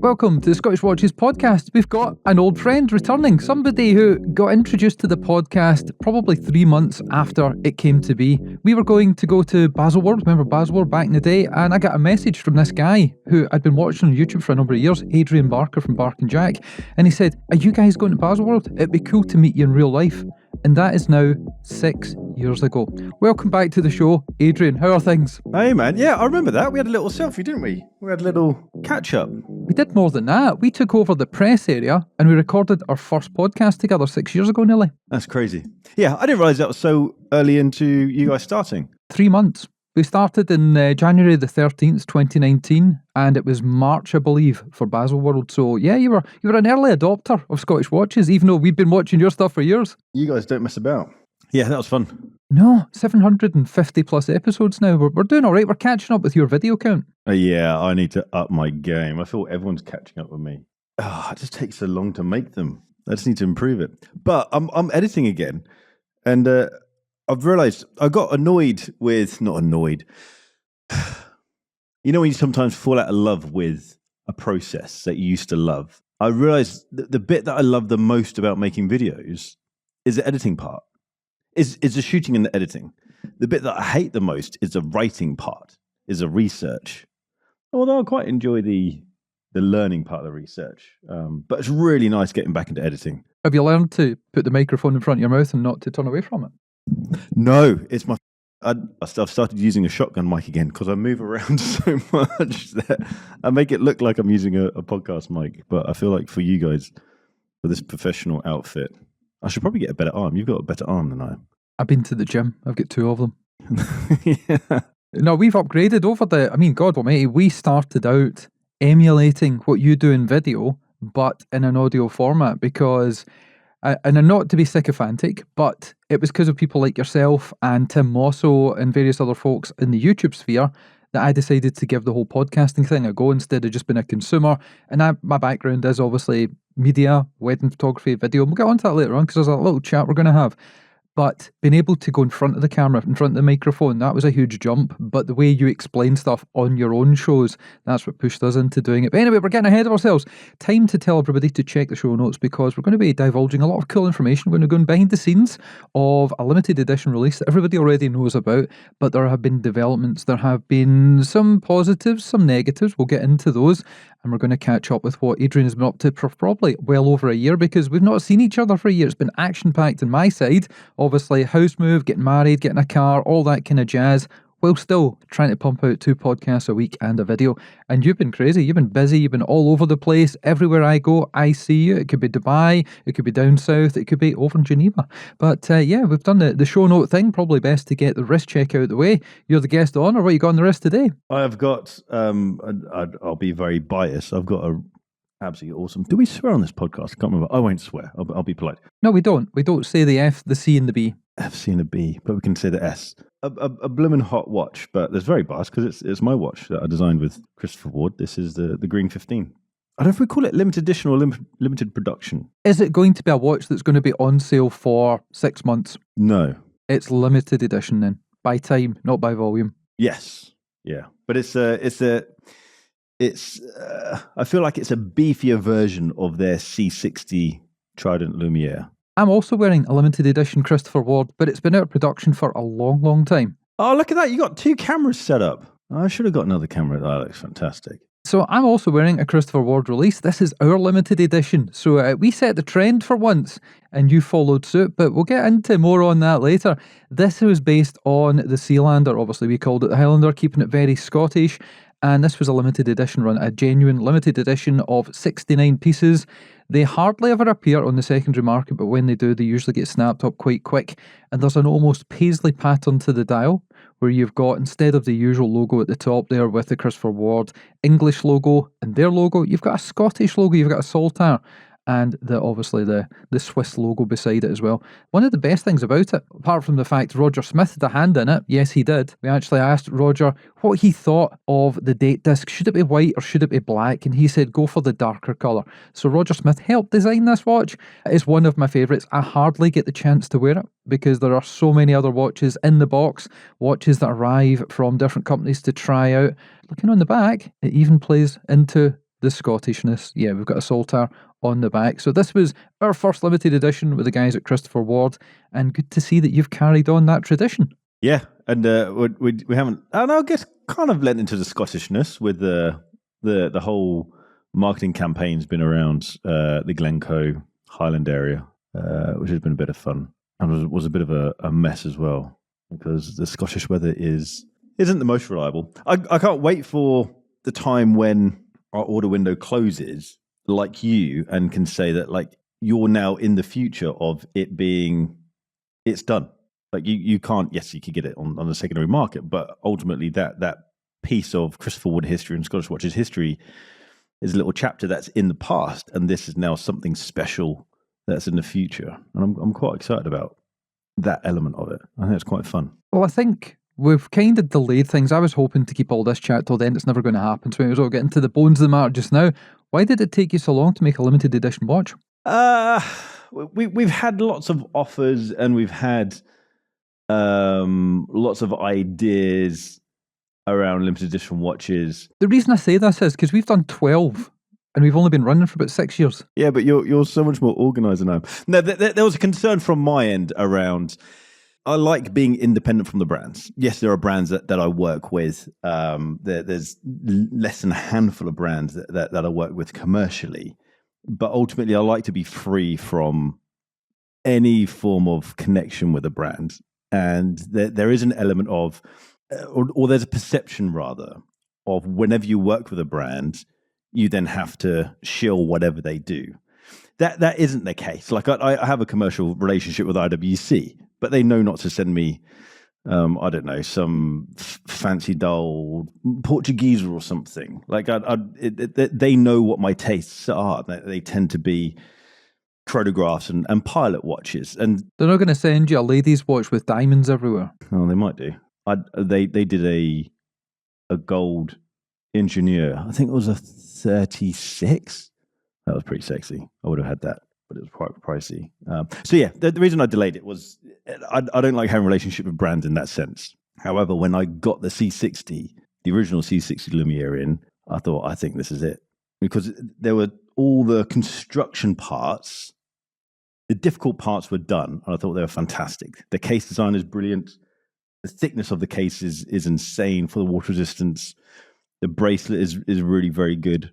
Welcome to the Scottish Watches podcast. We've got an old friend returning, somebody who got introduced to the podcast probably 3 months after it came to be. We were going to go to Baselworld, remember Baselworld back in the day, and I got a message from this guy who I'd been watching on YouTube for a number of years, Adrian Barker from Bark and Jack, and he said, "Are you guys going to Baselworld? It'd be cool to meet you in real life." And that is now 6 years ago. Welcome back to the show, Adrian. How are things? Hey man, yeah, I remember that. We had a little selfie, didn't we? We had a little catch up. We did more than that. We took over the press area and we recorded our first podcast together 6 years ago nearly. That's crazy. Yeah, I didn't realise that was so early into you guys starting. 3 months. We started in January the 13th, 2019, and it was March, I believe, for Baselworld. So yeah, you were an early adopter of Scottish watches, even though we'd been watching your stuff for years. You guys don't mess about. Yeah, that was fun. No, 750 plus episodes now. We're doing all right. We're catching up with your video count. Yeah, I need to up my game. I feel everyone's catching up with me. It just takes so long to make them. I just need to improve it. But I'm editing again, and I've realised I got not annoyed. You know when you sometimes fall out of love with a process that you used to love? I realised the bit that I love the most about making videos is the editing part. Is the shooting and the editing. The bit that I hate the most is the writing part, is the research. Although I quite enjoy the learning part of the research. But it's really nice getting back into editing. Have you learned to put the microphone in front of your mouth and not to turn away from it? No, it's my. I've started using a shotgun mic again because I move around so much that I make it look like I'm using a podcast mic. But I feel like for you guys, for this professional outfit, I should probably get a better arm. You've got a better arm than I am. I've been to the gym. I've got 2 of them. Yeah. No, we've upgraded over God almighty, we started out emulating what you do in video, but in an audio format because, and not to be sycophantic, but it was because of people like yourself and Tim Mosso and various other folks in the YouTube sphere that I decided to give the whole podcasting thing a go instead of just being a consumer. And my background is obviously media, wedding photography, video. And we'll get onto that later on because there's a little chat we're going to have. But being able to go in front of the camera, in front of the microphone, that was a huge jump. But the way you explain stuff on your own shows, that's what pushed us into doing it. But anyway, we're getting ahead of ourselves. Time to tell everybody to check the show notes because we're going to be divulging a lot of cool information. We're going to go behind the scenes of a limited edition release that everybody already knows about. But there have been developments. There have been some positives, some negatives. We'll get into those. And we're going to catch up with what Adrian has been up to for probably well over a year because we've not seen each other for a year. It's been action-packed on my side. Obviously, house move, getting married, getting a car, all that kind of jazz, while still trying to pump out 2 podcasts a week and a video. And you've been crazy. You've been busy. You've been all over the place. Everywhere I go, I see you. It could be Dubai. It could be down south. It could be over in Geneva. But yeah, we've done the show note thing. Probably best to get the wrist check out of the way. You're the guest on, or what you got on the wrist today? I've got, I'll be very biased. I've got a absolutely awesome. Do we swear on this podcast? I can't remember. I won't swear. I'll be polite. No, we don't. We don't say the F, the C and the B. F, C and a B, but we can say the S. A bloomin' hot watch, but there's very biased because it's my watch that I designed with Christopher Ward. This is the Green 15. I don't know if we call it limited edition or limited production. Is it going to be a watch that's going to be on sale for 6 months? No. It's limited edition then, by time, not by volume. Yes. Yeah. But it's I feel like it's a beefier version of their C60 Trident Lumiere. I'm also wearing a limited edition Christopher Ward, but it's been out of production for a long, long time. Oh, look at that. You got 2 cameras set up. I should have got another camera. That looks fantastic. So I'm also wearing a Christopher Ward release. This is our limited edition. So we set the trend for once and you followed suit, but we'll get into more on that later. This was based on the Sealander. Obviously, we called it the Highlander, keeping it very Scottish. And this was a limited edition run, a genuine limited edition of 69 pieces. They hardly ever appear on the secondary market, but when they do, they usually get snapped up quite quick. And there's an almost paisley pattern to the dial, where you've got, instead of the usual logo at the top there with the Christopher Ward English logo and their logo, you've got a Scottish logo, you've got a Saltire, and obviously the Swiss logo beside it as well. One of the best things about it, apart from the fact Roger Smith had a hand in it, yes he did, we actually asked Roger what he thought of the date disc. Should it be white or should it be black? And he said go for the darker colour. So Roger Smith helped design this watch. It's one of my favourites. I hardly get the chance to wear it because there are so many other watches in the box, watches that arrive from different companies to try out. Looking on the back, it even plays into the Scottishness. Yeah, we've got a saltire on the back. So this was our first limited edition with the guys at Christopher Ward, and good to see that you've carried on that tradition. Yeah, and we haven't. And I guess kind of lent into the Scottishness with the whole marketing campaign's been around the Glencoe Highland area, which has been a bit of fun, and was a bit of a mess as well because the Scottish weather isn't the most reliable. I can't wait for the time when our order window closes, like you, and can say that like you're now in the future of it being it's done. Like you can't. Yes, you could get it on the secondary market, but ultimately that piece of Christopher Wood history and Scottish Watches history is a little chapter that's in the past, and this is now something special that's in the future. And I'm quite excited about that element of it. I think it's quite fun. Well, I think we've kind of delayed things. I was hoping to keep all this chat till then. It's never going to happen. So we was all getting to the bones of the matter just now. Why did it take you so long to make a limited edition watch? We've had lots of offers, and we've had lots of ideas around limited edition watches. The reason I say this is because we've done 12 and we've only been running for about 6 years. Yeah, but you're so much more organised than I am. No, there was a concern from my end around. I like being independent from the brands. Yes, there are brands that I work with. There's less than a handful of brands that I work with commercially, but ultimately I like to be free from any form of connection with a brand. And there is an element of, or there's a perception rather, of whenever you work with a brand, you then have to shill whatever they do. That isn't the case. Like I have a commercial relationship with IWC, but they know not to send me, I don't know, some fancy doll Portuguese or something. Like they know what my tastes are. They tend to be chronographs and pilot watches, and they're not going to send you a ladies' watch with diamonds everywhere. Oh, they might do. They did a gold engineer. I think it was a 36. That was pretty sexy. I would have had that, but it was quite pricey. So yeah, the reason I delayed it was I don't like having a relationship with brands in that sense. However, when I got the C60, the original C60 Lumiere in, I thought, I think this is it, because there were all the construction parts. The difficult parts were done, and I thought they were fantastic. The case design is brilliant. The thickness of the case is insane for the water resistance. The bracelet is really very good.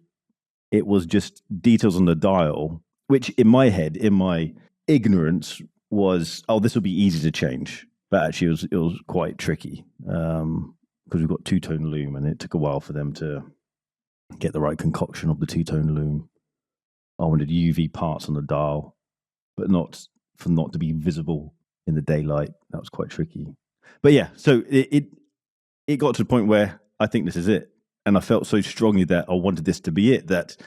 It was just details on the dial, which in my head, in my ignorance, was, oh, this will be easy to change. But actually, it was quite tricky because we've got two-tone loom, and it took a while for them to get the right concoction of the two-tone loom. I wanted UV parts on the dial, but not to be visible in the daylight. That was quite tricky. But yeah, so it got to the point where I think this is it. And I felt so strongly that I wanted this to be it, that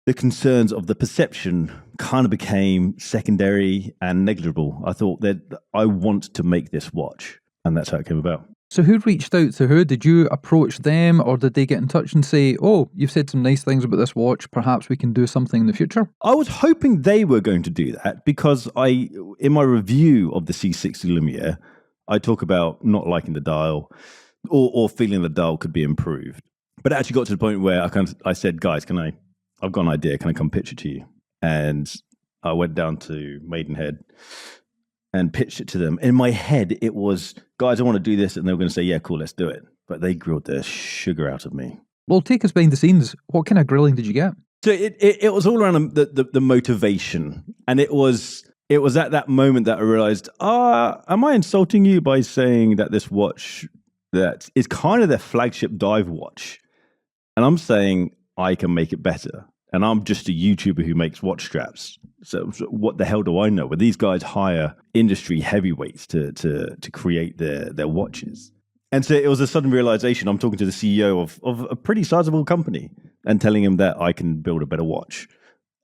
the concerns of the perception kind of became secondary and negligible. I thought that I want to make this watch, and that's how it came about. So who reached out to who? Did you approach them, or did they get in touch and say, oh, you've said some nice things about this watch, perhaps we can do something in the future? I was hoping they were going to do that, because in my review of the C60 Lumiere, I talk about not liking the dial or feeling the dial could be improved. But it actually got to the point where I said, guys, I've got an idea, can I come pitch it to you? And I went down to Maidenhead and pitched it to them. In my head, it was, guys, I want to do this. And they were going to say, yeah, cool, let's do it. But they grilled the sugar out of me. Well, take us behind the scenes. What kind of grilling did you get? So it was all around the motivation. And it was at that moment that I realized, am I insulting you by saying that this watch that is kind of their flagship dive watch, and I'm saying I can make it better, and I'm just a YouTuber who makes watch straps. So what the hell do I know? Well, these guys hire industry heavyweights to create their watches. And so it was a sudden realization. I'm talking to the CEO of a pretty sizable company and telling him that I can build a better watch.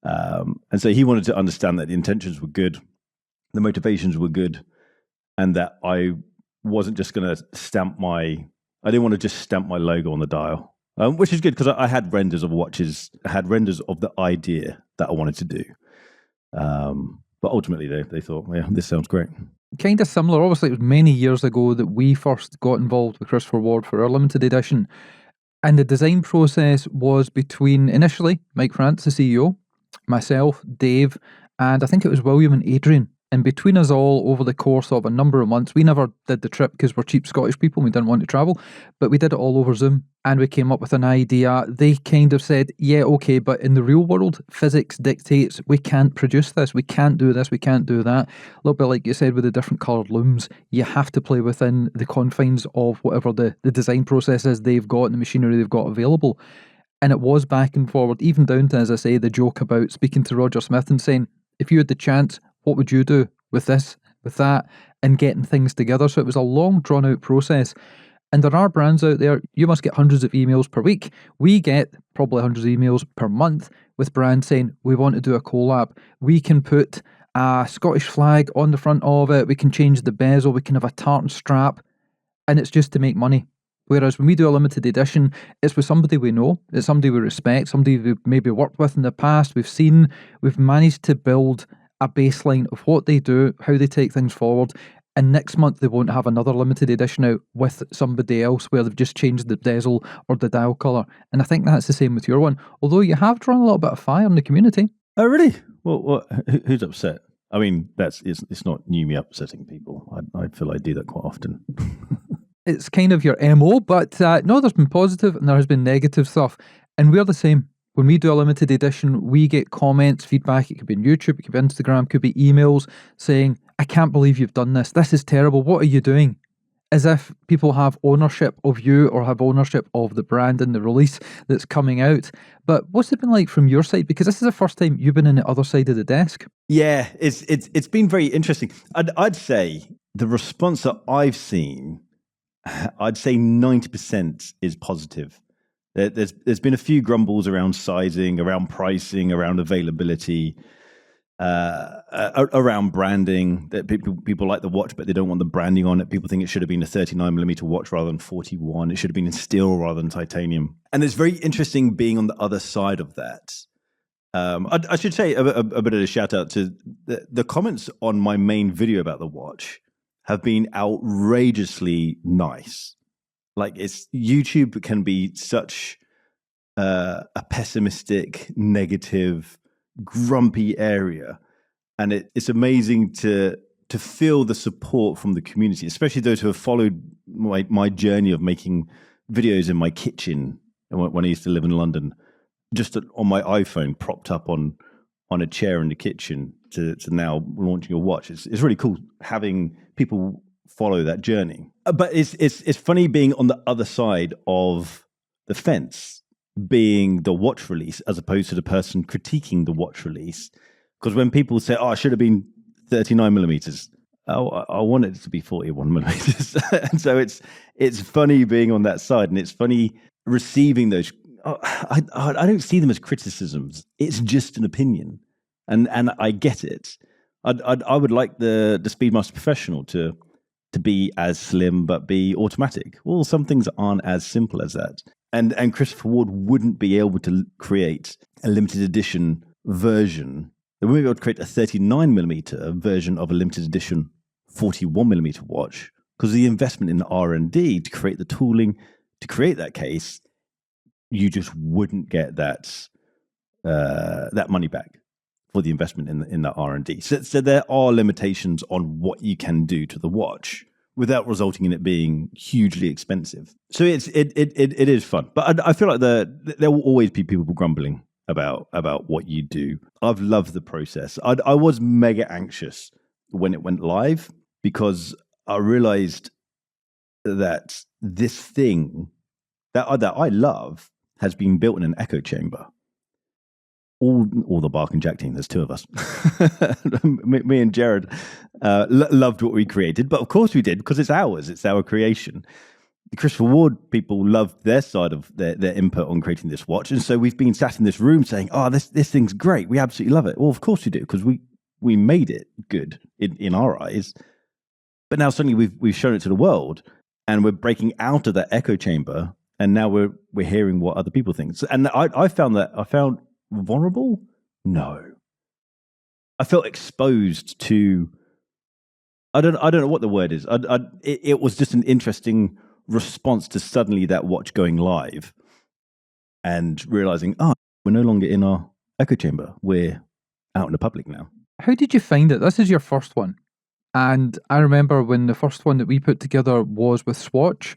And so he wanted to understand that the intentions were good, the motivations were good, and that I wasn't just going to I didn't want to just stamp my logo on the dial, which is good because I had renders of watches, I had renders of the idea that I wanted to do. But ultimately they thought, yeah, this sounds great. Kind of similar. Obviously, it was many years ago that we first got involved with Christopher Ward for our limited edition. And the design process was between initially Mike France, the CEO, myself, Dave, and I think it was William and Adrian. And between us all, over the course of a number of months, we never did the trip because we're cheap Scottish people and we didn't want to travel, but we did it all over Zoom. And we came up with an idea. They kind of said, yeah, okay, but in the real world, physics dictates we can't produce this, we can't do this, we can't do that. A little bit like you said with the different coloured looms, you have to play within the confines of whatever the design process is they've got and the machinery they've got available. And it was back and forward, even down to, as I say, the joke about speaking to Roger Smith and saying, if you had the chance, what would you do with this, with that, and getting things together? So it was a long, drawn out process. And there are brands out there, you must get hundreds of emails per week. We get probably hundreds of emails per month with brands saying, we want to do a collab. We can put a Scottish flag on the front of it. We can change the bezel. We can have a tartan strap. And it's just to make money. Whereas when we do a limited edition, it's with somebody we know, it's somebody we respect, somebody we've maybe worked with in the past, we've managed to build a baseline of what they do, how they take things forward. And next month they won't have another limited edition out with somebody else where they've just changed the bezel or the dial colour. And I think that's the same with your one. Although you have drawn a little bit of fire in the community. Oh, really? Well, who's upset? I mean, it's not new me upsetting people. I feel I do that quite often. It's kind of your MO, but no, there's been positive and there has been negative stuff. And we're the same. When we do a limited edition, we get comments, feedback. It could be on YouTube, it could be Instagram, it could be emails saying, I can't believe you've done this. This is terrible. What are you doing? As if people have ownership of you or have ownership of the brand and the release that's coming out. But what's it been like from your side? Because this is the first time you've been on the other side of the desk. Yeah, it's been very interesting. I'd say the response that I've seen, I'd say 90% is positive. There's been a few grumbles around sizing, around pricing, around availability, around branding. That people like the watch, but they don't want the branding on it. People think it should have been a 39mm watch rather than 41. It should have been in steel rather than titanium. And it's very interesting being on the other side of that. I should say a bit of a shout out to the comments on my main video about the watch have been outrageously nice. Like, YouTube can be such a pessimistic, negative, grumpy area, and it's amazing to feel the support from the community, especially those who have followed my journey of making videos in my kitchen when I used to live in London, just on my iPhone, propped up on a chair in the kitchen, to now launching a watch. It's really cool having people follow that journey. But it's funny being on the other side of the fence, being the watch release as opposed to the person critiquing the watch release. Because when people say, "Oh, I should have been 39mm," I want it to be 41mm. And so it's funny being on that side, and it's funny receiving those. I don't see them as criticisms. It's just an opinion, and I get it. I would like the Speedmaster Professional to be as slim but be automatic. Well, some things aren't as simple as that. And Christopher Ward wouldn't be able to create a limited edition version. They wouldn't be able to create a 39mm version of a limited edition 41mm watch because the investment in R&D to create the tooling to create that case, you just wouldn't get that money back for the investment in that R&D. So there are limitations on what you can do to the watch without resulting in it being hugely expensive. So it is fun, but I feel like there will always be people grumbling about what you do. I've loved the process. I was mega anxious when it went live because I realized that this thing that I love has been built in an echo chamber. All the Bark and Jack team, there's two of us. me and Jared loved what we created, but of course we did because it's ours, it's our creation. The Christopher Ward people loved their side of their input on creating this watch, and so we've been sat in this room saying, "Oh, this thing's great. We absolutely love it." Well, of course we do because we made it good in our eyes. But now suddenly we've shown it to the world, and we're breaking out of that echo chamber, and now we're hearing what other people think. And I found vulnerable? No. I felt exposed to. I don't know what the word is. It was just an interesting response to suddenly that watch going live, and realizing, we're no longer in our echo chamber. We're out in the public now. How did you find it? This is your first one. And I remember when the first one that we put together was with Swatch,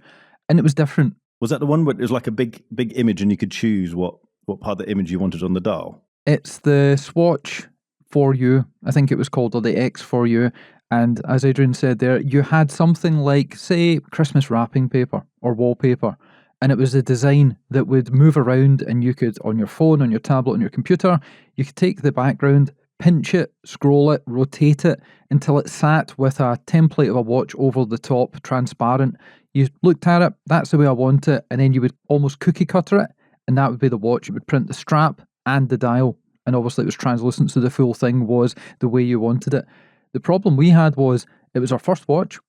and it was different. Was that the one where it was like a big image and you could choose what part of the image you wanted on the dial? It's the Swatch 4U, I think it was called, or the X4U. And as Adrian said there, you had something like, say, Christmas wrapping paper or wallpaper. And it was a design that would move around, and you could, on your phone, on your tablet, on your computer, you could take the background, pinch it, scroll it, rotate it until it sat with a template of a watch over the top, transparent. You looked at it, that's the way I want it, and then you would almost cookie cutter it, and that would be the watch. It would print the strap and the dial, and obviously it was translucent, so the full thing was the way you wanted it. The problem we had was, it was our first watch.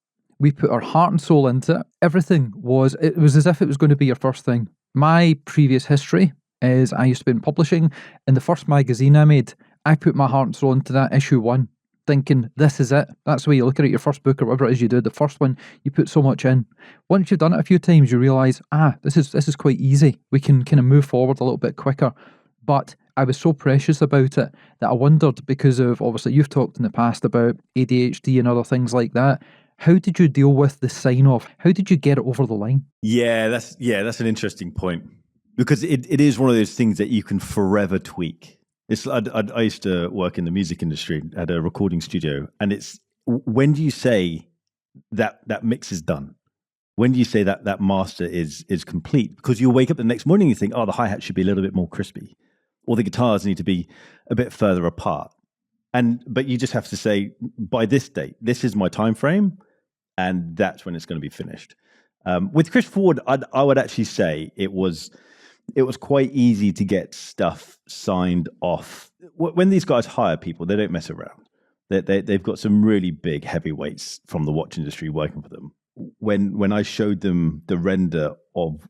We put our heart and soul into it. Everything was, it was as if it was going to be your first thing. My previous history is I used to be in publishing, and the first magazine I made, I put my heart and soul into that, issue 1, thinking this is it. That's the way you look at it, your first book or whatever it is you do. The first one, you put so much in. Once you've done it a few times, you realise, this is quite easy. We can kind of move forward a little bit quicker. But I was so precious about it that I wondered, because of, obviously, you've talked in the past about ADHD and other things like that. How did you deal with the sign-off? How did you get it over the line? Yeah, that's an interesting point, because it is one of those things that you can forever tweak. I used to work in the music industry at a recording studio, and it's, when do you say that mix is done? When do you say that master is complete? Because you'll wake up the next morning and you think, the hi-hat should be a little bit more crispy, or the guitars need to be a bit further apart. But you just have to say, by this date, this is my time frame, and that's when it's going to be finished. With Chris Ford, I would actually say it was quite easy to get stuff signed off. When these guys hire people, they don't mess around. They've got some really big heavyweights from the watch industry working for them. When I showed them the render of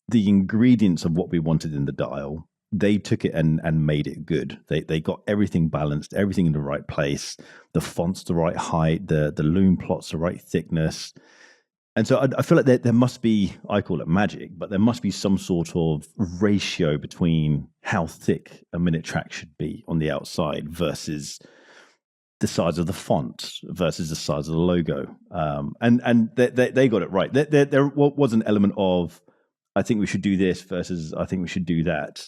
the ingredients of what we wanted in the dial, they took it and made it good. They got everything balanced, everything in the right place, the font's the right height, the loom plot's the right thickness. And so I feel like there must be, I call it magic, but there must be some sort of ratio between how thick a minute track should be on the outside versus the size of the font versus the size of the logo. And they got it right. There was an element of, I think we should do this versus I think we should do that,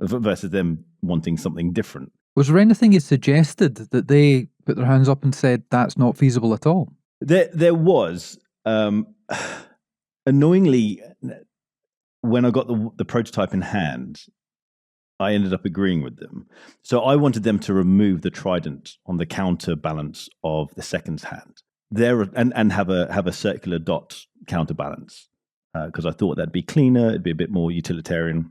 versus them wanting something different. Was there anything you suggested that they put their hands up and said, that's not feasible at all? There was. Annoyingly, when I got the prototype in hand, I ended up agreeing with them. So I wanted them to remove the trident on the counterbalance of the seconds hand there, and have a circular dot counterbalance, because I thought that'd be cleaner, it'd be a bit more utilitarian.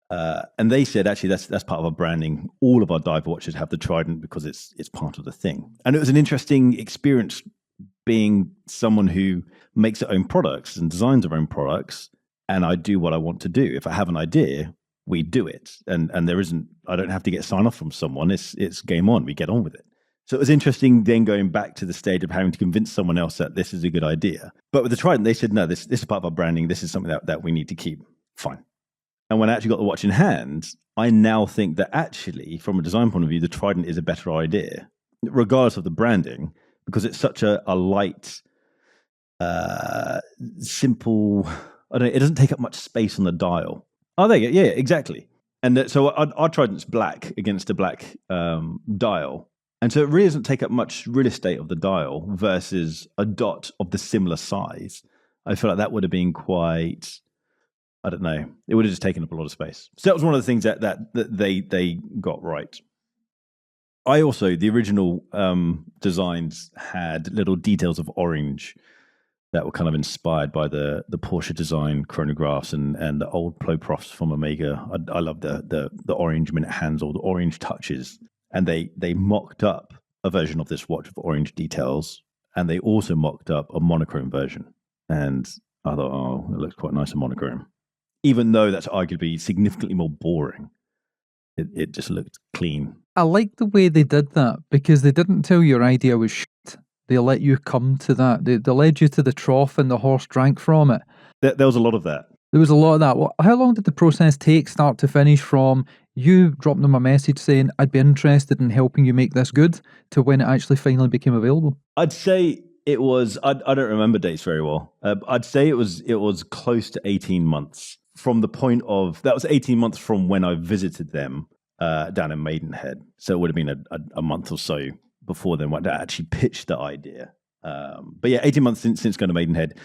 And they said, actually, that's part of our branding. All of our dive watches have the trident because it's part of the thing. And it was an interesting experience being someone who makes their own products and designs their own products, and I do what I want to do. If I have an idea, we do it. And I don't have to get sign off from someone. It's game on. We get on with it. So it was interesting then going back to the stage of having to convince someone else that this is a good idea. But with the trident, they said, no, this is part of our branding. This is something that we need to keep. Fine. And when I actually got the watch in hand, I now think that actually, from a design point of view, the trident is a better idea, regardless of the branding, because it's such a light, simple, it doesn't take up much space on the dial. Oh, there you go. Yeah, exactly. And so our trident's black against a black dial. And so it really doesn't take up much real estate of the dial versus a dot of the similar size. I feel like that would have been quite, I don't know, it would have just taken up a lot of space. So that was one of the things that they got right. I also, the original designs had little details of orange that were kind of inspired by the Porsche design chronographs and the old Ploproffs from Omega. I love the orange minute hands or the orange touches. And they mocked up a version of this watch with orange details, and they also mocked up a monochrome version. And I thought, it looks quite nice in monochrome. Even though that's arguably significantly more boring. It just looked clean. I like the way they did that, because they didn't tell your idea was shit. They let you come to that. They led you to the trough and the horse drank from it. There was a lot of that. There was a lot of that. How long did the process take, start to finish, from you dropping them a message saying, I'd be interested in helping you make this good, to when it actually finally became available? I'd say it was, I don't remember dates very well. I'd say it was close to 18 months from the point of, that was 18 months from when I visited them down in Maidenhead. So it would have been a month or so before then when I actually pitched the idea. But yeah, 18 months since going to Maidenhead.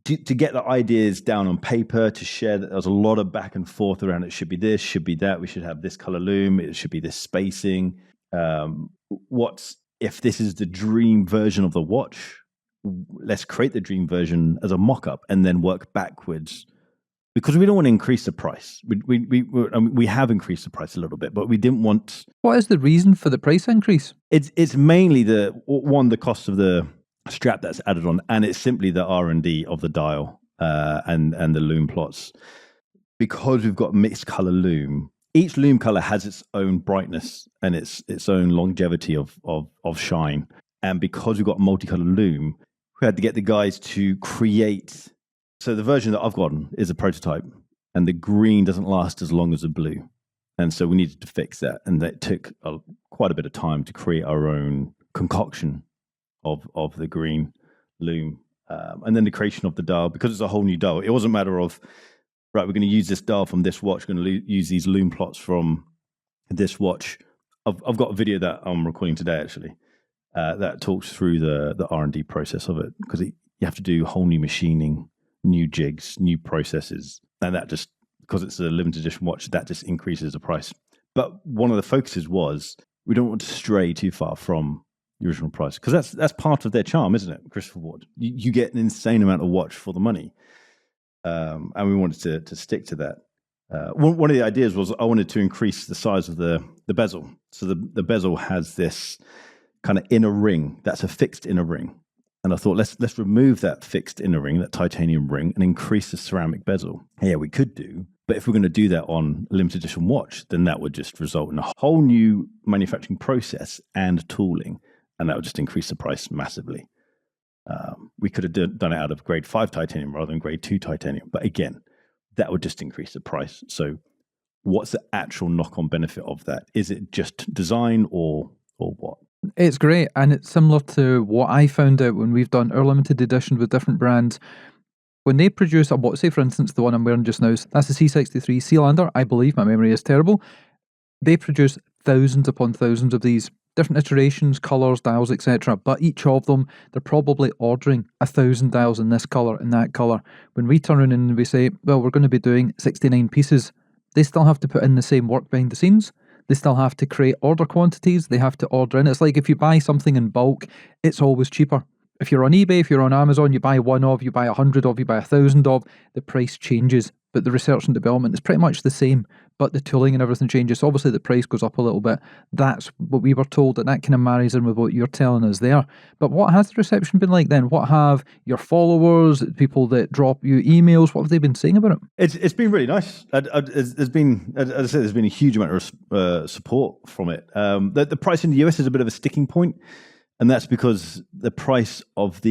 To get the ideas down on paper, to share that there was a lot of back and forth around it should be this, should be that, we should have this color loom, it should be this spacing. If this is the dream version of the watch, let's create the dream version as a mock-up and then work backwards, because we don't want to increase the price. We have increased the price a little bit, but we didn't want. What is the reason for the price increase? It's mainly the cost of the strap that's added on, and it's simply the R&D of the dial and the loom plots. Because we've got mixed color loom, each loom color has its own brightness and its own longevity of shine. And because we've got multicolored loom, we had to get the guys to create. So the version that I've gotten is a prototype, and the green doesn't last as long as the blue. And so we needed to fix that. And that took quite a bit of time to create our own concoction of the green loom. And then the creation of the dial, because it's a whole new dial. It wasn't a matter of, right, we're going to use this dial from this watch, we're going to use these loom plots from this watch. I've got a video that I'm recording today, actually, that talks through the R&D process of it, because you have to do whole new machining, new jigs, new processes. And that just, because it's a limited edition watch, that just increases the price. But one of the focuses was, we don't want to stray too far from the original price, because that's part of their charm, isn't it, Christopher Ward? You get an insane amount of watch for the money. And we wanted to stick to that. One of the ideas was I wanted to increase the size of the bezel. So the bezel has this kind of inner ring that's a fixed inner ring. And I thought, let's remove that fixed inner ring, that titanium ring, and increase the ceramic bezel. Yeah, we could do. But if we're going to do that on a limited edition watch, then that would just result in a whole new manufacturing process and tooling. And that would just increase the price massively. We could have done it out of grade 5 titanium rather than grade 2 titanium. But again, that would just increase the price. So what's the actual knock-on benefit of that? Is it just design or what? It's great, and it's similar to what I found out when we've done our limited edition with different brands. When they produce a watch, say for instance the one I'm wearing just now, that's the C63 Sealander, I believe, my memory is terrible. They produce thousands upon thousands of these, different iterations, colours, dials, etc. But each of them, they're probably ordering 1,000 dials in this colour, in that colour. When we turn around and we say, well, we're going to be doing 69 pieces, they still have to put in the same work behind the scenes. They still have to create order quantities. They have to order in. It's like if you buy something in bulk, it's always cheaper. If you're on eBay, if you're on Amazon, you buy one of, you buy 100 of, you buy 1,000 of, the price changes. But the research and development is pretty much the same, but the tooling and everything changes. So obviously the price goes up a little bit. That's what we were told, and that kind of marries in with what you're telling us there. But what has the reception been like then? What have your followers, people that drop you emails, what have they been saying about it? It's been really nice. There's been, as I said, there's been a huge amount of support from it. The price in the US is a bit of a sticking point, and that's because the price of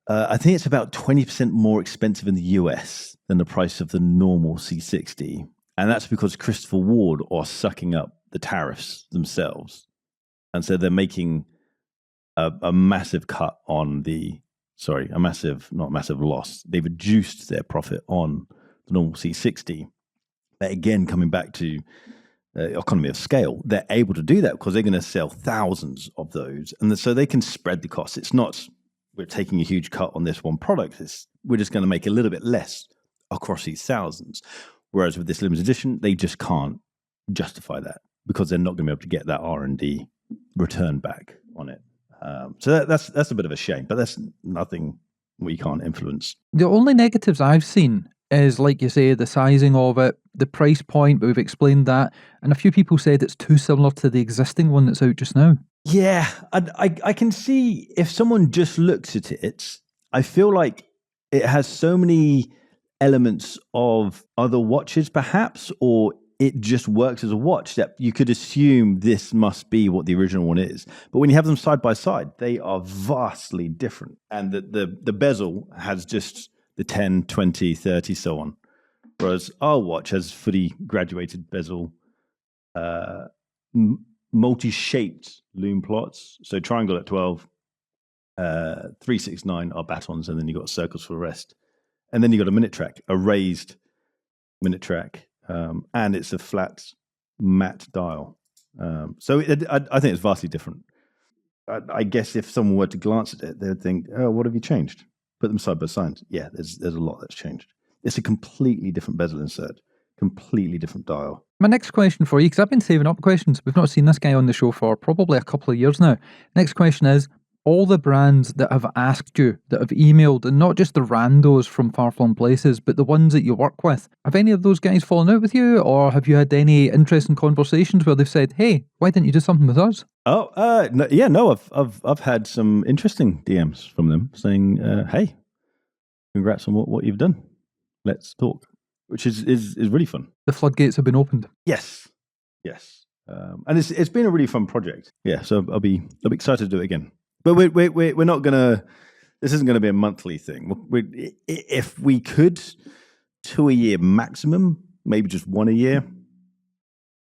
I think it's about 20% more expensive in the US than the price of the normal C60. And that's because Christopher Ward are sucking up the tariffs themselves. And so they're making a massive cut on not massive loss. They've reduced their profit on the normal C60. But again, coming back to economy of scale, they're able to do that because they're going to sell thousands of those. And so they can spread the costs. It's not, we're taking a huge cut on this one product. We're just going to make a little bit less across these thousands. Whereas with this limited edition, they just can't justify that because they're not going to be able to get that R&D return back on it. So that's a bit of a shame, but that's nothing we can't influence. The only negatives I've seen is, like you say, the sizing of it, the price point, but we've explained that. And a few people said it's too similar to the existing one that's out just now. Yeah, I can see if someone just looks at it, I feel like it has so many elements of other watches perhaps, or it just works as a watch that you could assume this must be what the original one is. But when you have them side by side, they are vastly different. And the bezel has just the 10, 20, 30, so on Whereas our watch has fully graduated bezel, uh, multi-shaped lume plots. So triangle at 12, 369 are batons, and then you've got circles for the rest. And then you've got a minute track, a raised minute track, and it's a flat matte dial. So I think it's vastly different. I guess if someone were to glance at it, they'd think, "Oh, what have you changed?" Put them side by side. Yeah, there's a lot that's changed. It's a completely different bezel insert, completely different dial. My next question for you, because I've been saving up questions. We've not seen this guy on the show for probably a couple of years now. Next question is, all the brands that have asked you, that have emailed, and not just the randos from far-flung places, but the ones that you work with, have any of those guys fallen out with you, or have you had any interesting conversations where they've said, "Hey, why didn't you do something with us?" No, I've had some interesting DMs from them saying, "Hey, congrats on what you've done. Let's talk," which is really fun. The floodgates have been opened. Yes, and it's been a really fun project. Yeah, so I'll be excited to do it again. But we're not gonna. This isn't going to be a monthly thing. If we could, 2 a year maximum, maybe just 1 a year.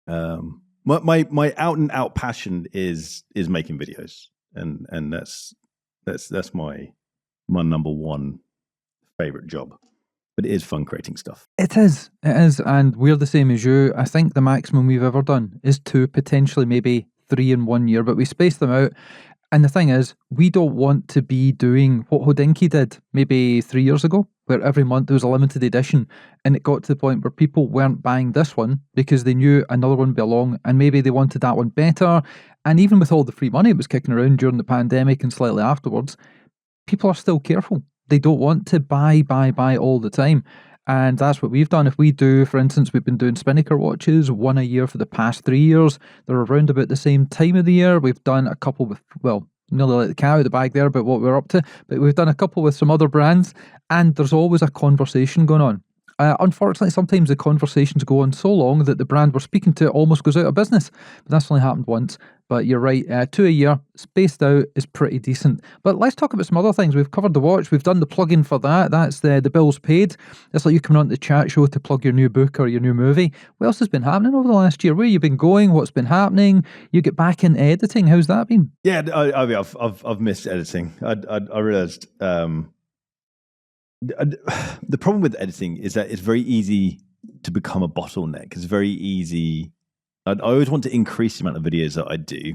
My out and out passion is making videos, and that's my number one favorite job. But it is fun creating stuff. It is, and we're the same as you. I think the maximum we've ever done is 2, potentially maybe 3 in 1 year, but we space them out. And the thing is, we don't want to be doing what Hodinkee did maybe 3 years ago, where every month there was a limited edition, and it got to the point where people weren't buying this one because they knew another one would be along, and maybe they wanted that one better. And even with all the free money that was kicking around during the pandemic and slightly afterwards, people are still careful. They don't want to buy all the time. And that's what we've done. If we do, for instance, we've been doing Spinnaker watches, 1 a year for the past 3 years. They're around about the same time of the year. We've done a couple with, well, nearly let the cat out of the bag there about what we're up to, but we've done a couple with some other brands, and there's always a conversation going on. Unfortunately, sometimes the conversations go on so long that the brand we're speaking to almost goes out of business. But that's only happened once. But you're right, 2 a year, spaced out, is pretty decent. But let's talk about some other things. We've covered the watch. We've done the plug-in for that. That's the bills paid. It's like you coming on the chat show to plug your new book or your new movie. What else has been happening over the last year? Where you been going? What's been happening? You get back into editing. How's that been? Yeah, I've missed editing. I realized the problem with editing is that it's very easy to become a bottleneck. It's very easy. I always want to increase the amount of videos that I do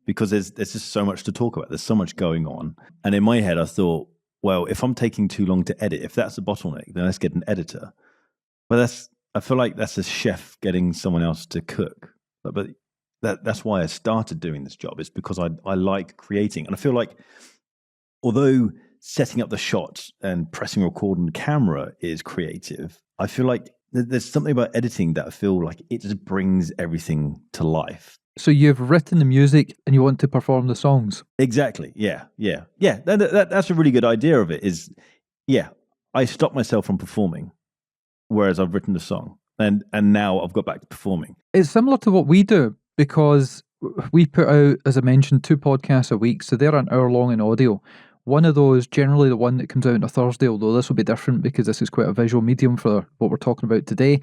because there's just so much to talk about. There's so much going on. And in my head, I thought, well, if I'm taking too long to edit, if that's a bottleneck, then let's get an editor. But I feel like that's a chef getting someone else to cook. But that's why I started doing this job. It's because I like creating. And I feel like although setting up the shots and pressing record on the camera is creative, I feel like there's something about editing that I feel like it just brings everything to life. So you've written the music and you want to perform the songs. Exactly. Yeah. That's a really good idea of it. I stopped myself from performing, whereas I've written the song, and now I've got back to performing. It's similar to what we do because we put out, as I mentioned, 2 podcasts a week, so they're an hour long in audio. One of those, generally the one that comes out on a Thursday, although this will be different because this is quite a visual medium for what we're talking about today.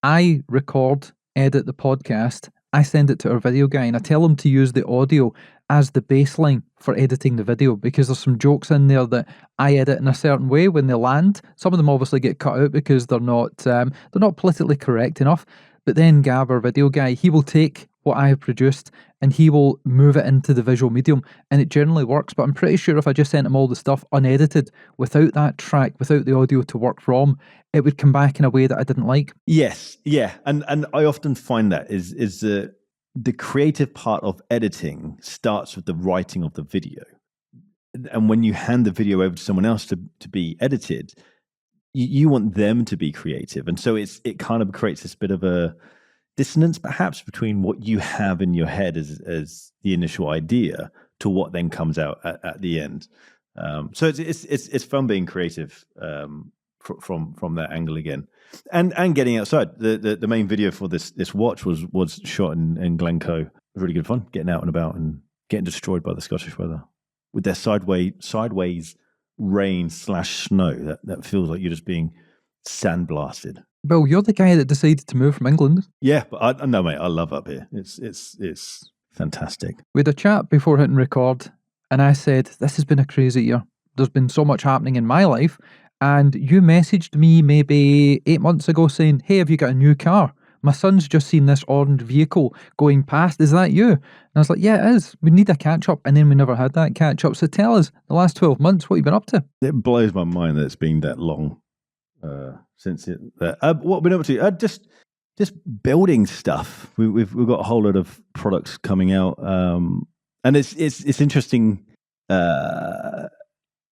I record, edit the podcast, I send it to our video guy, and I tell him to use the audio as the baseline for editing the video because there's some jokes in there that I edit in a certain way when they land. Some of them obviously get cut out because they're not politically correct enough. But then Gav, our video guy, he will take what I have produced and he will move it into the visual medium, and it generally works. But I'm pretty sure if I just sent him all the stuff unedited, without that track, without the audio to work from, it would come back in a way that I didn't like. Yes, yeah, and I often find that is the creative part of editing starts with the writing of the video, and when you hand the video over to someone else to be edited, you want them to be creative, and so it kind of creates this bit of a dissonance perhaps between what you have in your head as the initial idea to what then comes out at the end. So it's fun being creative from that angle again, and getting outside. The main video for this watch was shot in Glencoe. It was really good fun getting out and about and getting destroyed by the Scottish weather with their sideways rain / snow that feels like you're just being sandblasted. Well, you're the guy that decided to move from England. Yeah, but no, mate, I love up here. It's fantastic. We had a chat before hitting record, and I said, this has been a crazy year. There's been so much happening in my life. And you messaged me maybe 8 months ago saying, hey, have you got a new car? My son's just seen this orange vehicle going past. Is that you? And I was like, yeah, it is. We need a catch up. And then we never had that catch up. So tell us, the last 12 months, what you've been up to? It blows my mind that it's been that long since it. What we've been up to? Just building stuff. We've got a whole lot of products coming out, and it's interesting.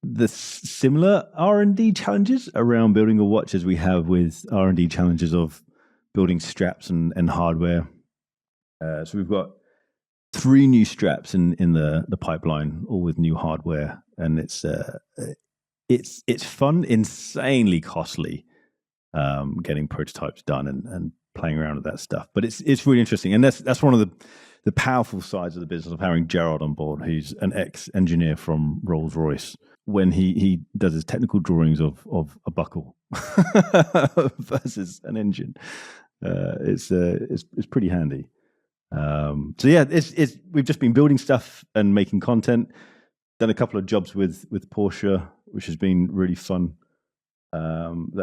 The similar R&D challenges around building a watch as we have with R&D challenges of building straps and hardware. So we've got 3 new straps in the pipeline, all with new hardware, and it's fun, insanely costly, getting prototypes done and playing around with that stuff. But it's really interesting, and that's one of the powerful sides of the business of having Gerard on board, who's an ex-engineer from Rolls-Royce. When he does his technical drawings of a buckle versus an engine, it's pretty handy. So yeah, we've just been building stuff and making content. Done a couple of jobs with Porsche, which has been really fun. That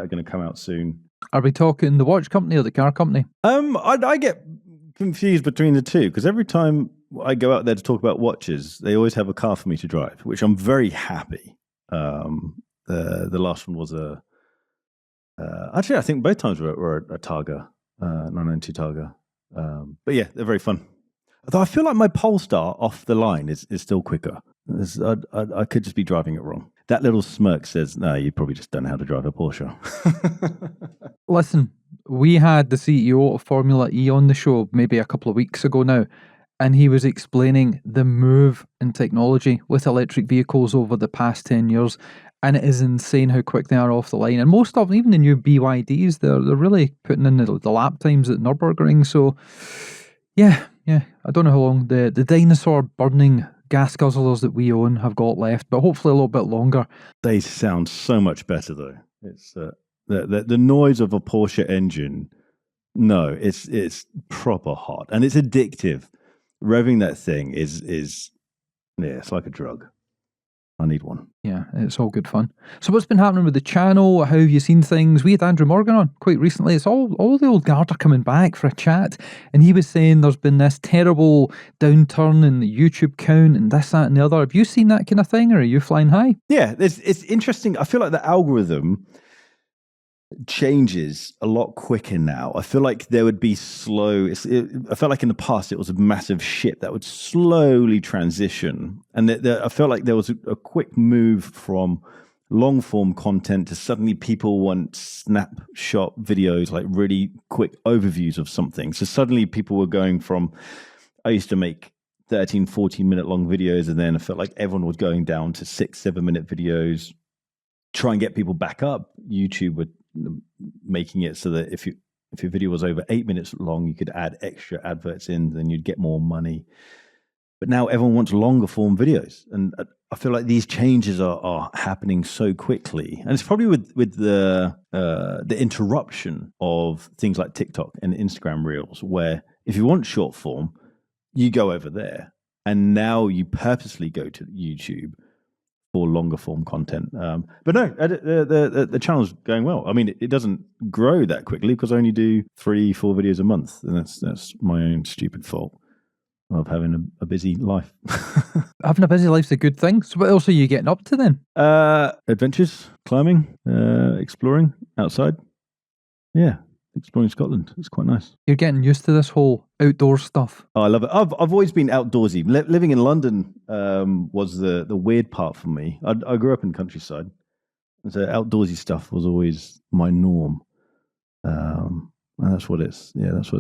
are going to come out soon. Are we talking the watch company or the car company? I get confused between the two because every time I go out there to talk about watches, they always have a car for me to drive, which I'm very happy. The last one was actually, I think both times were a Targa, 992 Targa. But yeah, they're very fun. Although I feel like my Polestar off the line is still quicker. I could just be driving it wrong. That little smirk says, no, you probably just don't know how to drive a Porsche. Listen, we had the CEO of Formula E on the show maybe a couple of weeks ago now, and he was explaining the move in technology with electric vehicles over the past 10 years. And it is insane how quick they are off the line. And most of them, even the new BYDs, they're really putting in the lap times at Nürburgring. So, yeah. I don't know how long the dinosaur burning gas guzzlers that we own have got left, but hopefully a little bit longer. They sound so much better, though. It's the noise of a Porsche engine. No, it's proper hot and it's addictive. Revving that thing is it's like a drug. I need one. Yeah, it's all good fun. So what's been happening with the channel? How have you seen things? We had Andrew Morgan on quite recently. It's all the old guard are coming back for a chat. And he was saying there's been this terrible downturn in the YouTube count and this, that and the other. Have you seen that kind of thing or are you flying high? Yeah, it's interesting. I feel like the algorithm changes a lot quicker now. I feel like there would be I felt like in the past it was a massive ship that would slowly transition, and I felt like there was a quick move from long form content to suddenly people want snapshot videos, like really quick overviews of something. So suddenly people were going from, I used to make 13, 14-minute long videos, and then I felt like everyone was going down to 6-7 minute videos. Try and get people back up. YouTube would making it so that if your video was over 8 minutes long, you could add extra adverts in, then you'd get more money. But now everyone wants longer form videos, and I feel like these changes are happening so quickly, and it's probably with the interruption of things like TikTok and Instagram Reels, where if you want short form, you go over there, and now you purposely go to YouTube for longer form content. But no, the channel's going well. I mean, it doesn't grow that quickly because I only do 3-4 videos a month, and that's my own stupid fault of having a busy life. Having a busy life's a good thing. So what else are you getting up to then? Adventures, climbing, exploring outside. Yeah, exploring Scotland. It's quite nice. You're getting used to this whole outdoor stuff. Oh, I love it. I've always been outdoorsy. Living in London was the weird part for me. I grew up in countryside, and so outdoorsy stuff was always my norm. And that's what it's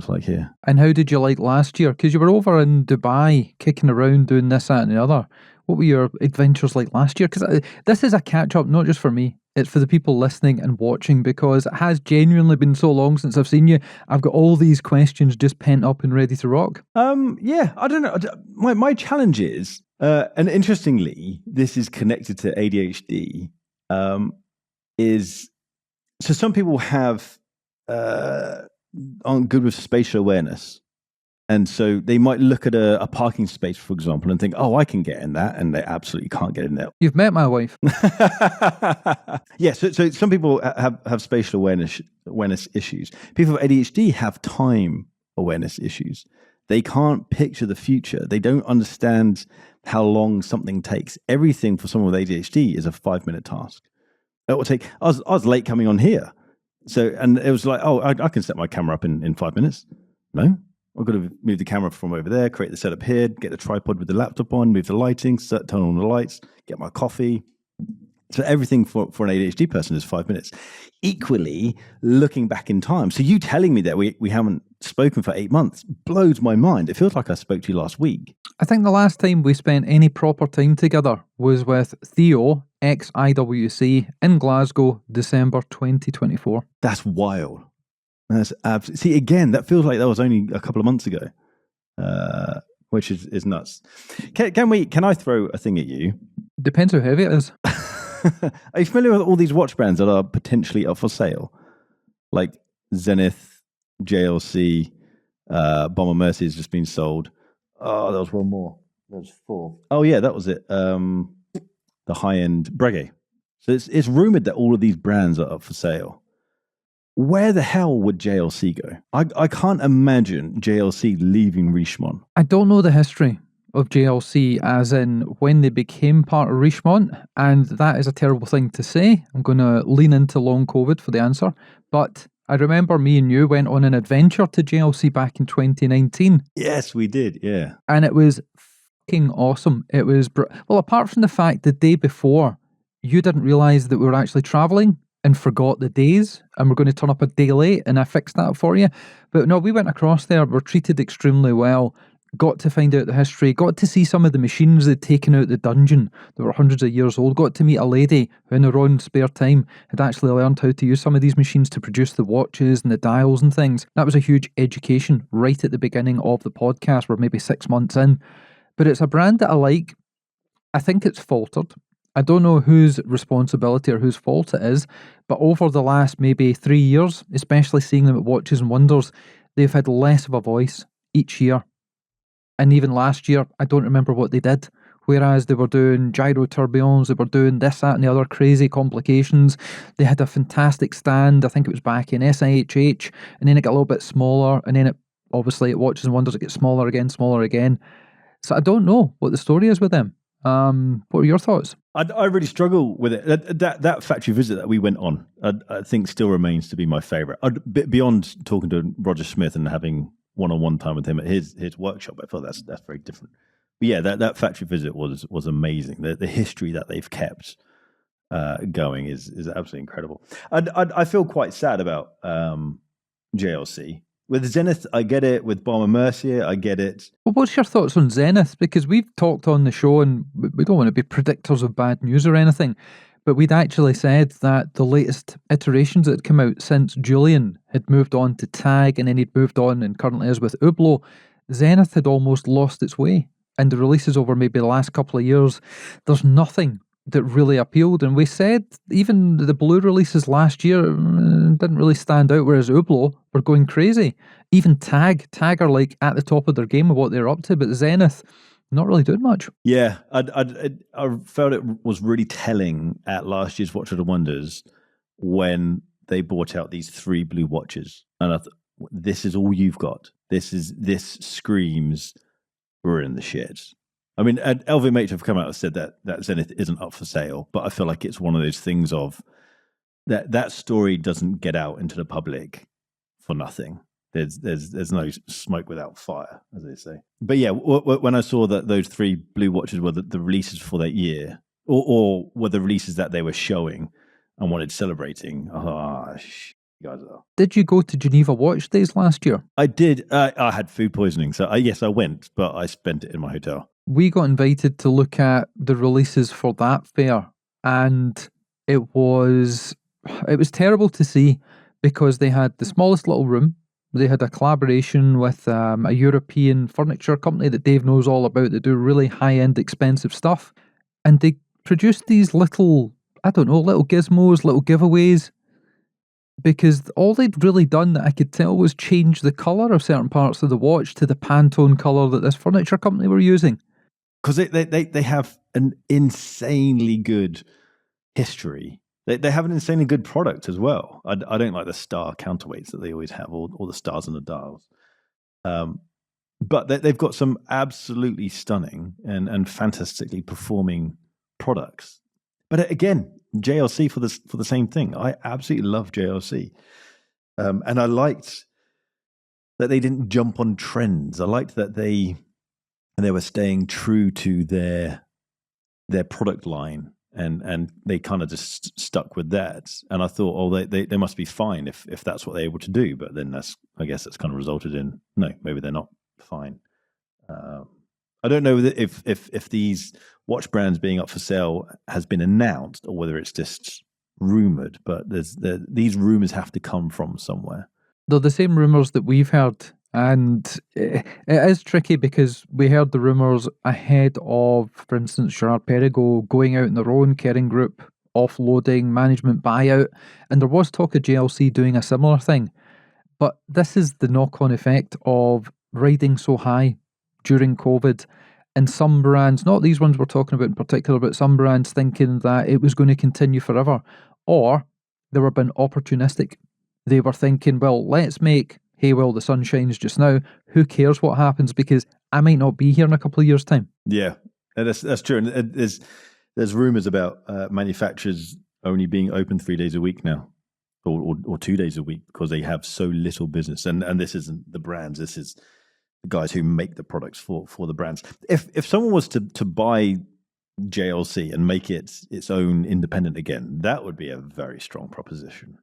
like here. And how did you like last year? Because you were over in Dubai, kicking around, doing this, that, and the other. What were your adventures like last year? Because this is a catch-up, not just for me. It's for the people listening and watching, because it has genuinely been so long since I've seen you. I've got all these questions just pent up and ready to rock. Yeah, I don't know. My challenge is, and interestingly, this is connected to ADHD, is so some people have uh, aren't good with spatial awareness. And so they might look at a parking space, for example, and think, oh, I can get in that. And they absolutely can't get in there. You've met my wife. Yeah, so some people have spatial awareness issues. People with ADHD have time awareness issues. They can't picture the future. They don't understand how long something takes. Everything for someone with ADHD is a 5-minute task. It will take. I was late coming on here, and it was like, oh, I can set my camera up in 5 minutes. No, I've got to move the camera from over there, create the setup here, get the tripod with the laptop on, move the lighting, turn on the lights, get my coffee. So everything for an ADHD person is 5 minutes. Equally, looking back in time. So you telling me that we haven't spoken for 8 months blows my mind. It feels like I spoke to you last week. I think the last time we spent any proper time together was with Theo, ex-IWC, in Glasgow, December 2024. That's wild. That's see, again, that feels like that was only a couple of months ago, which is nuts. Can I throw a thing at you? Depends how heavy it is. Are you familiar with all these watch brands that are potentially up for sale? Like Zenith, JLC, Bomber Mercy has just been sold. Oh, there was one more. There was 4. Oh, yeah, that was it. The high-end Breguet. So it's rumored that all of these brands are up for sale. Where the hell would JLC go? I can't imagine JLC leaving Richemont. I don't know the history of JLC as in when they became part of Richemont, and that is a terrible thing to say. I'm going to lean into long COVID for the answer, but I remember me and you went on an adventure to JLC back in 2019. Yes, we did, yeah. And it was fucking awesome. It was, well, apart from the fact the day before, you didn't realise that we were actually travelling and forgot the days and we're going to turn up a day late, and I fixed that for you. But no, we went across there, were treated extremely well, got to find out the history, got to see some of the machines they'd taken out the dungeon that were hundreds of years old, got to meet a lady who in her own spare time had actually learned how to use some of these machines to produce the watches and the dials and things. That was a huge education right at the beginning of the podcast. We're maybe 6 months in, but it's a brand that I like. I think it's faltered. I don't know whose responsibility or whose fault it is, but over the last maybe 3 years, especially seeing them at Watches and Wonders, they've had less of a voice each year. And even last year, I don't remember what they did. Whereas they were doing gyro tourbillons, they were doing this, that, and the other crazy complications. They had a fantastic stand. I think it was back in SIHH, and then it got a little bit smaller, and then it obviously at Watches and Wonders it gets smaller again. So I don't know what the story is with them. What are your thoughts? I really struggle with it. That factory visit that we went on, I think still remains to be my favourite. Beyond talking to Roger Smith and having one-on-one time with him at his workshop, I feel that's very different. But yeah, that factory visit was amazing. The history that they've kept going is absolutely incredible. I feel quite sad about JLC. With Zenith, I get it. With Bomber Mercier, I get it. Well, what's your thoughts on Zenith? Because we've talked on the show, and we don't want to be predictors of bad news or anything, but we'd actually said that the latest iterations that had come out since Julian had moved on to Tag, and then he'd moved on and currently is with Hublot, Zenith had almost lost its way. And the releases over maybe the last couple of years, there's nothing that really appealed. And we said even the blue releases last year didn't really stand out, whereas Hublot were going crazy. Even Tag are like at the top of their game of what they're up to, but Zenith not really doing much. Yeah, I felt it was really telling at last year's Watch of the Wonders when they brought out these 3 blue watches, and I thought, this is all you've got. This screams we're in the shits. I mean, LVMH have come out and said that Zenith isn't up for sale, but I feel like it's one of those things of that story doesn't get out into the public for nothing. There's no smoke without fire, as they say. But yeah, when I saw that those 3 blue watches were the releases for that year, or were the releases that they were showing and wanted celebrating, you guys are. Did you go to Geneva Watch Days last year? I did. I had food poisoning, so yes, I went, but I spent it in my hotel. We got invited to look at the releases for that fair, and it was terrible to see because they had the smallest little room. They had a collaboration with a European furniture company that Dave knows all about that do really high-end expensive stuff, and they produced these little gizmos, little giveaways. because all they'd really done that I could tell was change the colour of certain parts of the watch to the Pantone colour that this furniture company were using. Because they have an insanely good history. They have an insanely good product as well. I don't like the star counterweights that they always have, all the stars and the dials. But they've got some absolutely stunning and fantastically performing products. But again, JLC for the same thing. I absolutely love JLC, and I liked that they didn't jump on trends. I liked that they were staying true to their product line, and they kind of just stuck with that. And I thought, oh, they must be fine if that's what they're able to do. But then I guess that's kind of resulted in, no, maybe they're not fine. I don't know if these watch brands being up for sale has been announced or whether it's just rumored, but these rumors have to come from somewhere. They're the same rumours that we've heard, and it is tricky because we heard the rumours ahead of, for instance, Gerard Perregaux going out in their own Kering Group, offloading, management buyout, and there was talk of JLC doing a similar thing. But this is the knock-on effect of riding so high during COVID, and some brands, not these ones we're talking about in particular, but some brands thinking that it was going to continue forever, or they were being opportunistic. They were thinking, well, let's make hay while the sun shines just now. Who cares what happens, because I might not be here in a couple of years' time. Yeah, that's true. And there's rumors about manufacturers only being open 3 days a week now. Or 2 days a week, because they have so little business, and this isn't the brands. This is the guys who make the products for the brands. If someone was to buy JLC and make it its own independent again, that would be a very strong proposition.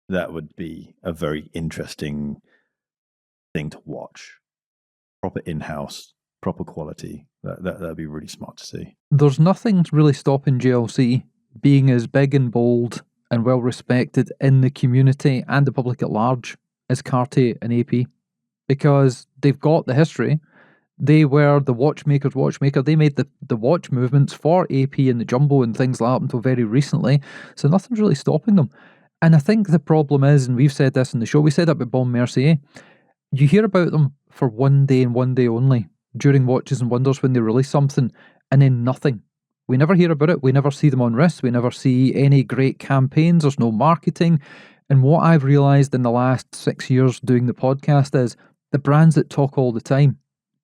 That would be a very interesting thing to watch. Proper in-house, proper quality. That'd be really smart to see. There's nothing really stopping JLC being as big and bold and well respected in the community and the public at large as Cartier and AP, because they've got the history. They were the watchmaker's watchmaker. They made the watch movements for AP and the Jumbo and things like that until very recently. So nothing's really stopping them. And I think the problem is, and we've said this in the show, we said it about Bon Mercier, you hear about them for one day and one day only during Watches and Wonders when they release something, and then nothing. We never hear about it. We never see them on wrists. We never see any great campaigns. There's no marketing. And what I've realised in the last 6 years doing the podcast is the brands that talk all the time,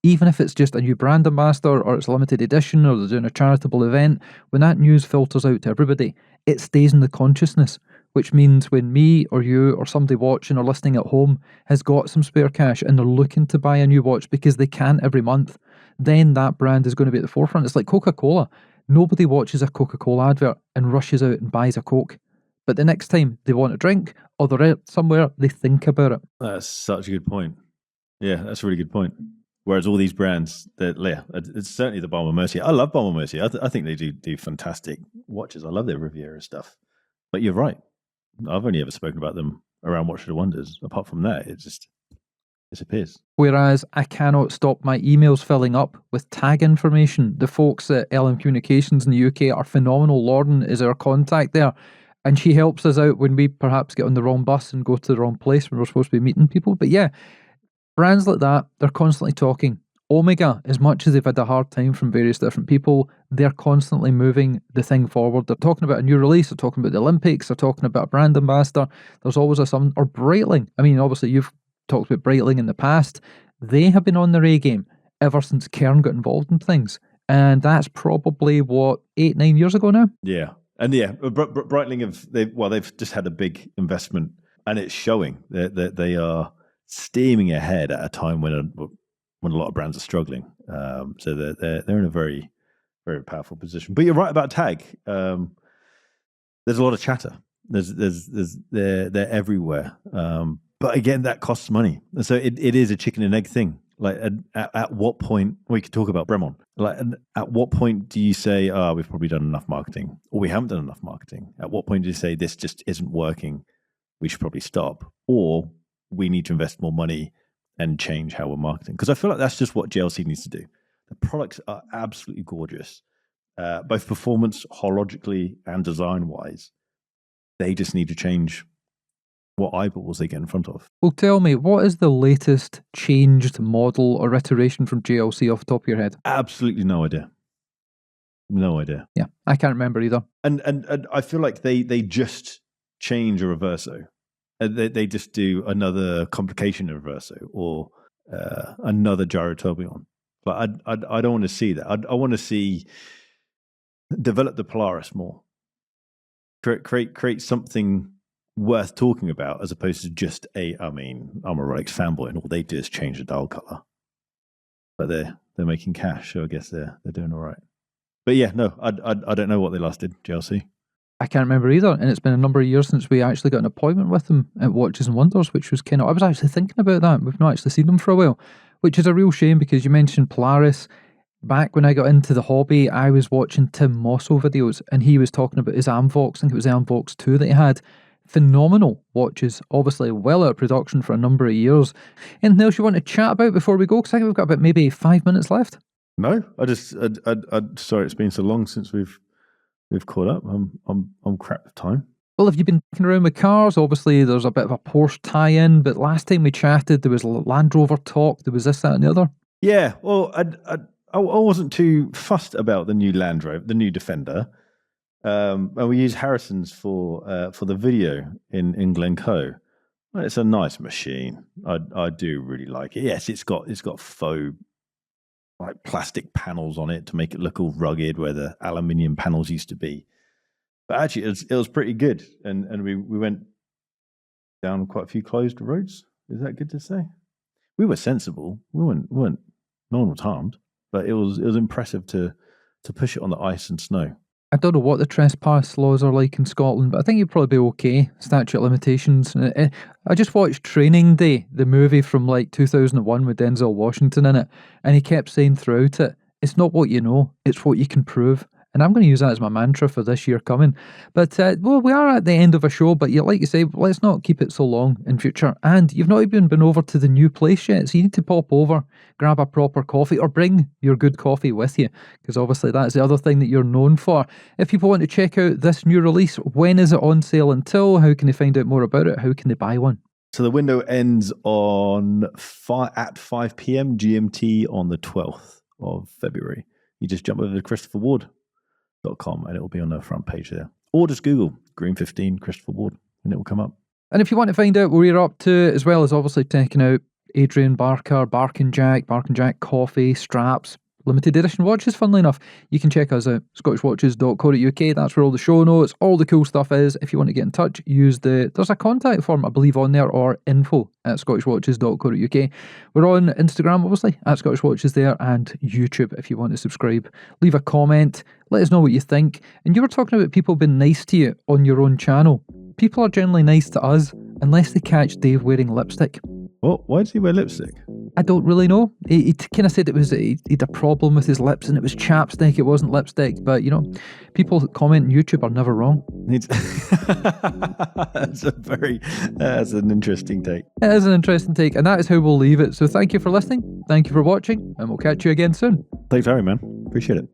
even if it's just a new brand ambassador or it's a limited edition or they're doing a charitable event, when that news filters out to everybody, it stays in the consciousness, which means when me or you or somebody watching or listening at home has got some spare cash and they're looking to buy a new watch because they can every month, then that brand is going to be at the forefront. It's like Coca-Cola. Nobody watches a Coca-Cola advert and rushes out and buys a Coke. But the next time they want a drink or they're out somewhere, they think about it. That's such a good point. Yeah, that's a really good point. Whereas all these brands, it's certainly the Balmain Mercier. I love Balmain Mercier. I think they do fantastic watches. I love their Riviera stuff. But you're right. I've only ever spoken about them around Watches and Wonders. Apart from that, it just disappears. Whereas I cannot stop my emails filling up with tag information. The folks at LM Communications in the UK are phenomenal. Lauren is our contact there, and she helps us out when we perhaps get on the wrong bus and go to the wrong place when we're supposed to be meeting people. But yeah, brands like that, they're constantly talking. Omega, as much as they've had a hard time from various different people, they're constantly moving the thing forward. They're talking about a new release, they're talking about the Olympics, they're talking about a brand ambassador. There's always something. Or Breitling. I mean, obviously you've talked about Breitling in the past. They have been on their A game ever since Kern got involved in things. And that's probably, 8-9 years ago now? Yeah. And yeah, Breitling they've just had a big investment, and it's showing that they are steaming ahead at a time when a lot of brands are struggling. So they're in a very, very powerful position. But you're right about Tag. There's a lot of chatter. They're everywhere. But again, that costs money. And so it is a chicken and egg thing. Like at what point, we could talk about Bremont. Like at what point do you say, we've probably done enough marketing, or we haven't done enough marketing? At what point do you say this just isn't working? We should probably stop, or we need to invest more money and change how we're marketing? Because I feel like that's just what JLC needs to do. The products are absolutely gorgeous, both performance, horologically, and design-wise. They just need to change what eyeballs they get in front of. Well, tell me, what is the latest changed model or iteration from JLC off the top of your head? Absolutely no idea. No idea. Yeah, I can't remember either. And I feel like they just change a reverso. They just do another complication in reverso or another gyro tourbillon. But I don't want to see that. I want to see develop the Polaris more. Create something worth talking about as opposed to just I'm a Rolex fanboy and all they do is change the dial color. But they're making cash, so I guess they're doing all right. But yeah, no, I don't know what they last did, JLC. I can't remember either, and it's been a number of years since we actually got an appointment with them at Watches and Wonders, which was I was actually thinking about that. We've not actually seen them for a while, which is a real shame because you mentioned Polaris. Back when I got into the hobby, I was watching Tim Mosso videos, and he was talking about his Amvox. I think it was the Amvox 2 that he had. Phenomenal watches, obviously well out of production for a number of years. Anything else you want to chat about before we go? Because I think we've got about maybe 5 minutes left. No, I sorry it's been so long since we've caught up. I'm crap with time. Well, have you been looking around with cars? Obviously, there's a bit of a Porsche tie-in, but last time we chatted, there was Land Rover talk. There was this, that, and the other. Yeah, well, I wasn't too fussed about the new Land Rover, the new Defender. And we used Harrison's for the video in Glencoe. It's a nice machine. I do really like it. Yes, it's got faux like plastic panels on it to make it look all rugged where the aluminium panels used to be. But actually, it was pretty good, and we went down quite a few closed roads. Is that good to say? We were sensible. We weren't. No one was harmed, but it was impressive to push it on the ice and snow. I don't know what the trespass laws are like in Scotland, but I think you'd probably be okay. Statute of limitations. I just watched Training Day, the movie from like 2001 with Denzel Washington in it, and he kept saying throughout it, it's not what you know, it's what you can prove. And I'm going to use that as my mantra for this year coming. But, well, we are at the end of a show, but like you say, let's not keep it so long in future. And you've not even been over to the new place yet, so you need to pop over, grab a proper coffee, or bring your good coffee with you, because obviously that's the other thing that you're known for. If people want to check out this new release, when is it on sale until? How can they find out more about it? How can they buy one? So the window ends at 5 p.m. GMT on the 12th of February. You just jump over to ChristopherWard.com and it will be on the front page there. Or just Google Green 15 Christopher Ward and it will come up. And if you want to find out what we're up to, as well as obviously checking out Adrian Barker, Bark and Jack coffee, straps, limited edition watches, funnily enough, you can check us out, scottishwatches.co.uk. That's where all the show notes, all the cool stuff is. If you want to get in touch, there's a contact form, I believe, on there, or info@scottishwatches.co.uk. We're on Instagram, obviously, at Scottish Watches there, and YouTube if you want to subscribe. Leave a comment, let us know what you think. And you were talking about people being nice to you on your own channel. People are generally nice to us, unless they catch Dave wearing lipstick. Well, why does he wear lipstick? I don't really know. He kind of said he had a problem with his lips and it was chapstick, it wasn't lipstick. But, people that comment on YouTube are never wrong. That's an interesting take. It is an interesting take, and that is how we'll leave it. So thank you for listening, thank you for watching, and we'll catch you again soon. Thanks, Harry, man. Appreciate it.